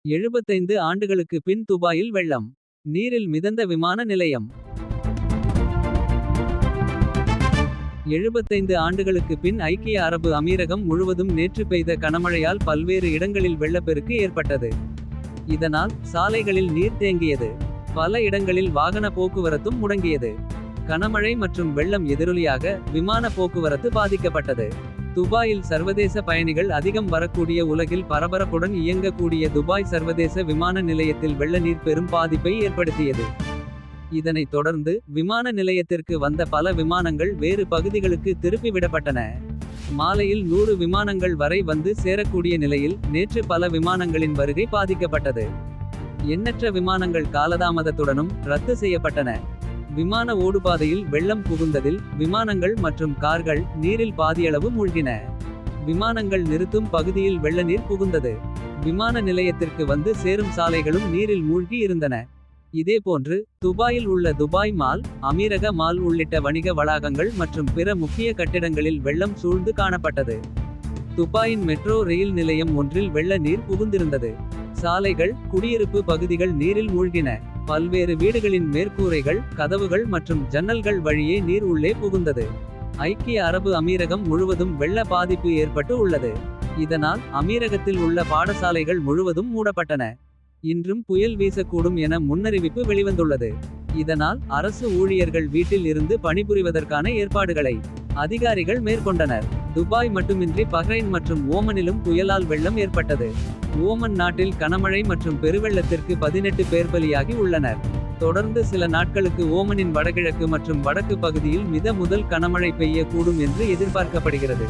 75 ஆண்டுகளுக்கு பின் துபாயில் வெள்ளம். நீரில் மிதந்த விமான நிலையம். 75 ஆண்டுகளுக்கு பின் ஐக்கிய அரபு அமீரகம் முழுவதும் நேற்று பெய்த கனமழையால் பல்வேறு இடங்களில் வெள்ளப்பெருக்கு ஏற்பட்டது. இதனால் சாலைகளில் நீர் தேங்கியது. பல இடங்களில் வாகன போக்குவரத்தும் முடங்கியது. கனமழை மற்றும் வெள்ளம் எதிரொலியாக விமான போக்குவரத்து பாதிக்கப்பட்டது. துபாயில் சர்வதேச பயணிகள் அதிகம் வரக்கூடிய உலகில் பரபரப்புடன் இயங்கக்கூடிய துபாய் சர்வதேச விமான நிலையத்தில் வெள்ள நீர் பெரும் பாதிப்பை ஏற்படுத்தியது. இதனைத் தொடர்ந்து விமான நிலையத்திற்கு வந்த பல விமானங்கள் வேறு பகுதிகளுக்கு திருப்பிவிடப்பட்டன. மாலையில் 100 விமானங்கள் வரை வந்து சேரக்கூடிய நிலையில் நேற்று பல விமானங்களின் வருகை பாதிக்கப்பட்டது. எண்ணற்ற விமானங்கள் காலதாமதத்துடனும் ரத்து செய்யப்பட்டன. விமான ஓடுபாதையில் வெள்ளம் புகுந்ததில் விமானங்கள் மற்றும் கார்கள் நீரில் பாதியளவு மூழ்கின. விமானங்கள் நிறுத்தும் பகுதியில் வெள்ள நீர் புகுந்தது. விமான நிலையத்திற்கு வந்து சேரும் சாலைகளும் நீரில் மூழ்கி இருந்தன. இதேபோன்று துபாயில் உள்ள துபாய் மால், அமீரக மால் உள்ளிட்ட வணிக வளாகங்கள் மற்றும் பிற முக்கிய கட்டிடங்களில் வெள்ளம் சூழ்ந்து காணப்பட்டது. துபாயின் மெட்ரோ ரயில் நிலையம் ஒன்றில் வெள்ள நீர் புகுந்திருந்தது. சாலைகள், குடியிருப்பு பகுதிகள் நீரில் மூழ்கின. பல்வேறு வீடுகளின் மேற்கூரைகள், கதவுகள் மற்றும் ஜன்னல்கள் வழியே நீர் உள்ளே புகுந்தது. ஐக்கிய அரபு அமீரகம் முழுவதும் வெள்ள பாதிப்பு ஏற்பட்டு உள்ளது. இதனால் அமீரகத்தில் உள்ள பாடசாலைகள் முழுவதும் மூடப்பட்டன. இன்றும் புயல் வீசக்கூடும் என முன்னறிவிப்பு வெளிவந்துள்ளது. இதனால் அரசு ஊழியர்கள் வீட்டில் இருந்து பணிபுரிவதற்கான ஏற்பாடுகளை அதிகாரிகள் மேற்கொண்டனர். துபாய் மட்டுமின்றி பஹ்ரைன் மற்றும் ஓமனிலும் புயலால் வெள்ளம் ஏற்பட்டது. ஓமன் நாட்டில் கனமழை மற்றும் பெருவெள்ளத்திற்கு 18 பேர் பலியாகி உள்ளனர். தொடர்ந்து சில நாட்களுக்கு ஓமனின் வடகிழக்கு மற்றும் வடக்கு பகுதியில் மித முதல் கனமழை பெய்ய கூடும் என்று எதிர்பார்க்கப்படுகிறது.